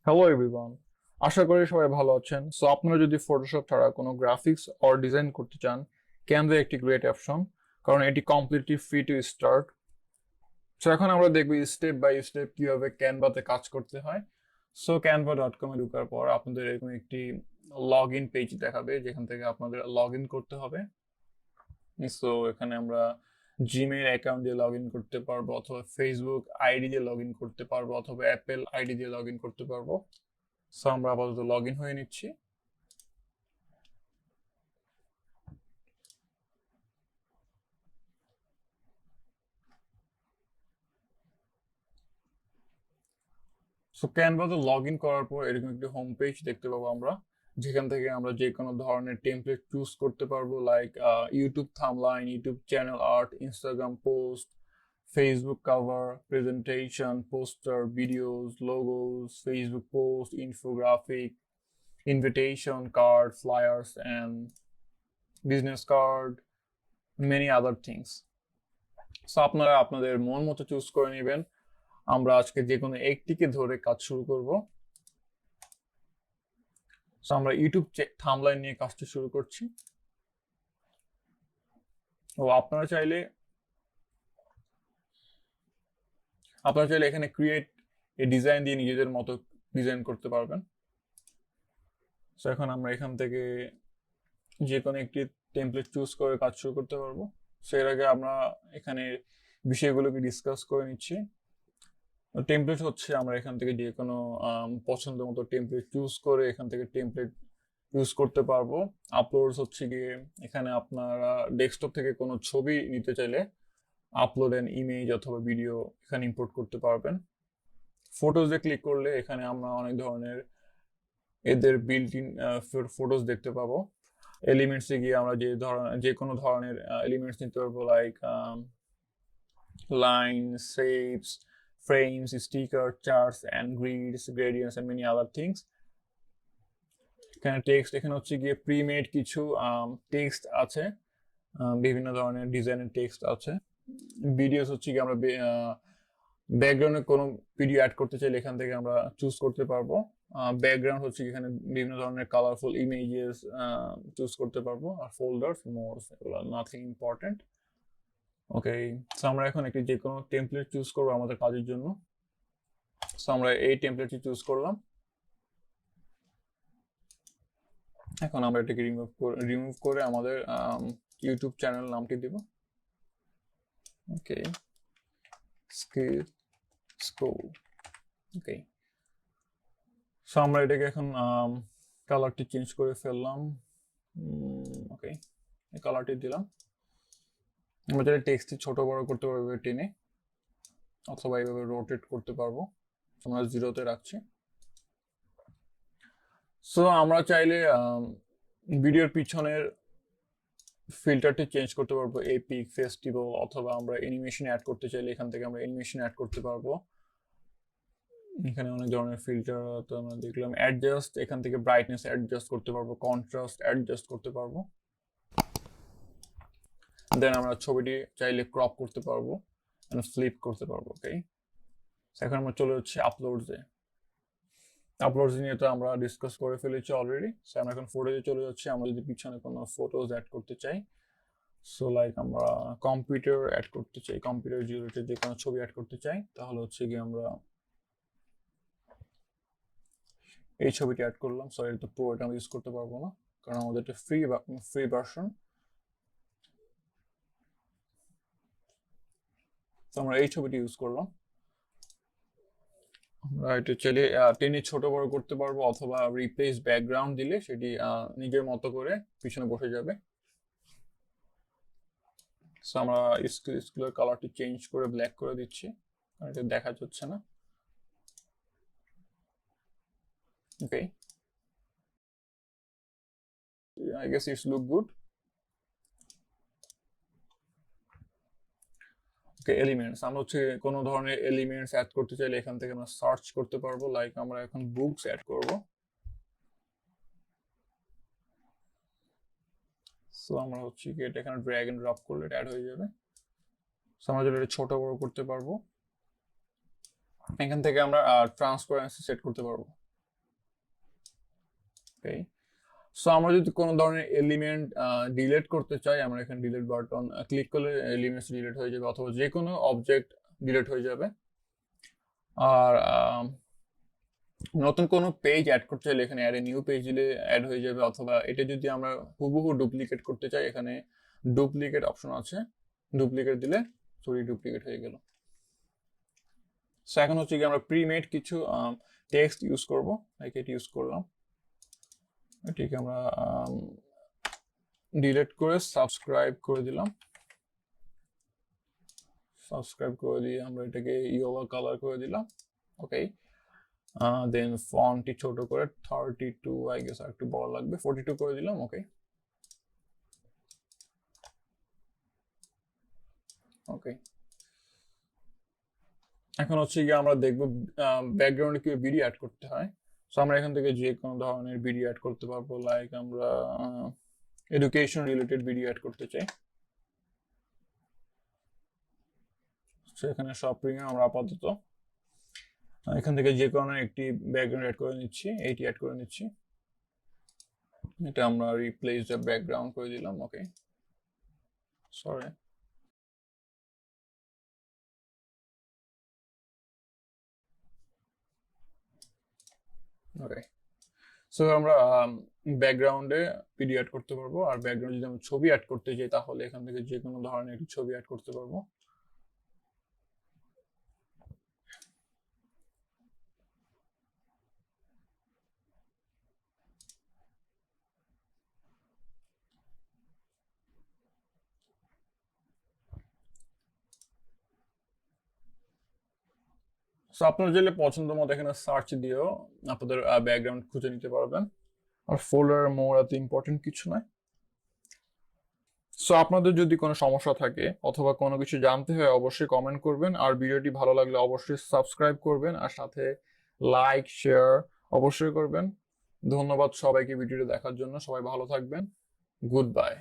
Hello everyone, আশা করি সবাই ভালো আছেন। সো আপনারা যদি ফটোশপ ছাড়া কোনো গ্রাফিক্স অর ডিজাইন করতে চান, ক্যানভা একটি গ্রেট অপশন, কারণ এটি completely free to start. So এখন আমরা দেখব স্টেপ বাই স্টেপ কিভাবে ক্যানভাতে কাজ করতে হয়। সো canva.com এ ঢোকার পর আপনাদের এরকম একটি লগ ইন পেজ দেখাবে, যেখান থেকে আপনাদের লগ ইন করতে হবে। সো এখানে আমরা জিমেইল অ্যাকাউন্ট দিয়ে লগ ইন করতে পারবো, অথবা ফেসবুক আইডি দিয়ে লগ ইন করতে পারবো, অথবা অ্যাপেল আইডি দিয়ে লগ ইন করতে পারবো। সো আমরা আপাতত লগ ইন হয়ে নিচ্ছি। সো ক্যানভাতে লগ ইন করার পর এরকম একটি হোম পেজ দেখতে পাবো আমরা, যেখান থেকে আমরা যে কোনো ধরনের টেমপ্লেট চুজ করতে পারবো, like YouTube thumbnail, YouTube channel art, Instagram post, Facebook cover, presentation, poster, videos, logos, Facebook post, infographic, invitation card, flyers, and business card, many other things. So আপনারা আপনাদের মন মতো চুজ করে নেবেন। আমরা আজকে যে কোনো একটিকে ধরে কাজ শুরু করব। সো আমরা ইউটিউব থাম্বলাইন নিয়ে কাজটি শুরু করছি। ও আপনারা চাইলে এখানে ক্রিয়েট এ ডিজাইন দিয়ে নিজেদের মতো ডিজাইন করতে পারবেন। সো এখন আমরা এখান থেকে যে কোনো একটি টেমপ্লেট চুজ করে কাজ শুরু করতে পারবো। সো এর আগে আমরা এখানে বিষয়গুলোকে ডিসকাস করে নিচ্ছি। টেমপ্লেট হচ্ছে আমরা এখান থেকে যে কোনো পছন্দ মতো টেমপ্লেট চুজ করে এখান থেকে টেমপ্লেট ইউজ করতে পারবো। আপলোডস হচ্ছে গিয়ে এখানে আপনারা ডেস্কটপ থেকে কোনো ছবি নিতে চাইলে আপলোড অ্যান ইমেজ অথবা ভিডিও এখানে ইম্পোর্ট করতে পারবেন। ফটোজে ক্লিক করলে এখানে আমরা অনেক ধরনের এদের বিল্ট ইন ফটোজ দেখতে পাবো। এলিমেন্টসে গিয়ে আমরা যে কোনো ধরনের এলিমেন্টস নিতে পারবো, like lines, shapes, frames, stickers, charts, and grids, gradients, and many other things. এখানে টেক্সট, এখানে হচ্ছে গিয়ে প্রিমেড কিছু টেক্সট আছে, বিভিন্ন ধরনের ডিজাইনের টেক্সট আছে। ভিডিওস হচ্ছে কি আমরা ব্যাকগ্রাউন্ডে কোনো ভিডিও অ্যাড করতে চাইলে এখান থেকে আমরা চুজ করতে পারবো। ব্যাকগ্রাউন্ড হচ্ছে এখানে বিভিন্ন ধরনের কালারফুল ইমেজেস চুজ করতে পারবো। আর ফোল্ডার্স, মোডস, এগুলো নাথিং ইম্পর্টেন্ট। ওকে, সো আমরা এখন একটি যে কোনো টেমপ্লেট চুজ করবো আমাদের কাজের জন্য। সো আমরা এই টেমপ্লেটটি চুজ করলাম। এখন আমরা এটাকে রিমুভ করে আমাদের ইউটিউব চ্যানেল নামটি দিব। ওকে, স্কিল স্কুল। ওকে, সো আমরা এটাকে এখন কালারটি চেঞ্জ করে ফেললাম। ওকে, এই কালারটি দিলাম। আমরা চাইলে টেক্সটটি ছোট বড় করতে পারবো টেনে, অথবা এইভাবে রোটেট করতে পারবো। আমরা 0-তে রাখছি। সো আমরা চাইলে ভিডিওর পিছনের ফিল্টারটি চেঞ্জ করতে পারবো, এপিক, ফেস্টিভ্যাল, অথবা আমরা অ্যানিমেশন অ্যাড করতে চাইলে এখান থেকে আমরা অ্যানিমেশন অ্যাড করতে পারবো। এখানে অনেক ধরনের ফিল্টার তো আমরা দেখলাম। অ্যাডজাস্ট, এখান থেকে ব্রাইটনেস অ্যাডজাস্ট করতে পারবো, কন্ট্রাস্ট অ্যাডজাস্ট করতে পারবো। দেন আমরা ছবিটি চাইলে ক্রপ করতে পারবো, ফ্লিপ করতে পারবো। ওকে, এখন আমরা চলে যাচ্ছি আপলোডসে। আপলোডস নিয়ে তো আমরা ডিসকাস করে ফেলেছি অলরেডি। সো আমরা এখন ফটোতে চলে যাচ্ছি। আমরা যদি পিছনে কোনো ফটোজ অ্যাড করতে চাই, সো লাইক আমরা কম্পিউটার অ্যাড করতে চাই, কম্পিউটার রিলেটেড যে কোনো ছবি অ্যাড করতে চাই, তাহলে হচ্ছে গিয়ে আমরা এই ছবিটি অ্যাড করলাম। সো এটা প্রো, এটা আমরা ইউজ করতে পারবো না, কারণ আমাদের এটা ফ্রি ভার্সন। তো আমরা এই ছবিটি ইউজ করলাম। আমরা এটা চাইলে টেনে ছোট বড় করতে পারবো, অথবা রিপ্লেস ব্যাকগ্রাউন্ড দিলে সেটি নিজের মতো করে পিছনে বসে যাবে। সো আমরা স্কুলের কালারটি চেঞ্জ করে ব্ল্যাক করে দিচ্ছি, কারণ এটা দেখা যাচ্ছে না। ওকে, I guess it's look good. Okay, elements, আমরা হচ্ছে কোনো ধরনের এলিমেন্টস অ্যাড করতে চাইলে এখান থেকে আমরা সার্চ করতে পারবো। লাইক আমরা এখন বুকস অ্যাড করব। সো আমরা হচ্ছে কি এটা এখানে ড্র্যাগ এন্ড ড্রপ করলে এটা অ্যাড হয়ে যাবে। সো আমরা যদি এটা ছোট বড় করতে পারবো, এখান থেকে আমরা ট্রান্সপারেন্সি সেট করতে পারবো। ওকে, সো আমরা যদি কোনো ধরনের এলিমেন্ট ডিলিট করতে চাই, আমরা এখানে ডিলিট বাটন ক্লিক করলে এলিমেন্টস ডিলিট হয়ে যাবে, অথবা যে কোনো অবজেক্ট ডিলিট হয়ে যাবে। আর নতুন কোনো পেজ অ্যাড করতে চাইলে এখানে অ্যাড এ নিউ পেজ দিলে অ্যাড হয়ে যাবে, অথবা এটা যদি আমরা হুবহু ডুপ্লিকেট করতে চাই, এখানে ডুপ্লিকেট অপশন আছে, ডুপ্লিকেট দিলে ডুপ্লিকেট হয়ে গেল। সো এখন হচ্ছে কি আমরা প্রিমেড কিছু টেক্সট ইউজ করব, লাইক এটি ইউজ করলাম, এটিকে আমরা ডিলিট করে সাবস্ক্রাইব করে দিলাম, সাবস্ক্রাইব করে দিয়ে আমরা এটাকে ইয়েলো কালার করে দিলাম। ওকে, দেন ফন্টটি ছোট করে 32, আই গেস আর একটু বড় লাগবে, 42 করে দিলাম। ওকে, ওকে, এখন হচ্ছে গিয়ে আমরা দেখবো ব্যাকগ্রাউন্ডে কিভাবে ভিডিও অ্যাড করতে হয়। সো আমরা এখান থেকে যে কোনো ধরনের ভিডিও অ্যাড করতে পারবো, লাইক আমরা এডুকেশন রিলেটেড ভিডিও অ্যাড করতে চাই। সেখানে সব প্রিমিয়াম আমরা আপাতত এখান থেকে যে কোনো একটি ব্যাকগ্রাউন্ড অ্যাড করে নিচ্ছি, এইটি অ্যাড করে নিচ্ছি, এটা আমরা রিপ্লেস দ্য ব্যাকগ্রাউন্ড করে দিলাম। ওকে, সরি, ওকে, সো আমরা ব্যাকগ্রাউন্ডে ভিডিও অ্যাড করতে পারবো, আর ব্যাকগ্রাউন্ডে যদি আমরা ছবি অ্যাড করতে চাই তাহলে এখান থেকে যে কোনো ধরনের একটি ছবি অ্যাড করতে পারবো। সো আপনারা চাইলে পছন্দ মতো এখানে সার্চ দিয়েও আপনাদের ব্যাকগ্রাউন্ড খুঁজে নিতে পারবেন, আর ফোল্ডার মোর এত ইম্পর্টেন্ট কিছু নয়। সো আপনাদের যদি কোনো সমস্যা থাকে অথবা কোনো কিছু জানতে হয় অবশ্যই কমেন্ট করবেন, আর ভিডিওটি ভালো লাগলে অবশ্যই সাবস্ক্রাইব করবেন, আর সাথে লাইক শেয়ার অবশ্যই করবেন। ধন্যবাদ সবাইকে ভিডিওটি দেখার জন্য, সবাই ভালো থাকবেন, গুড বাই।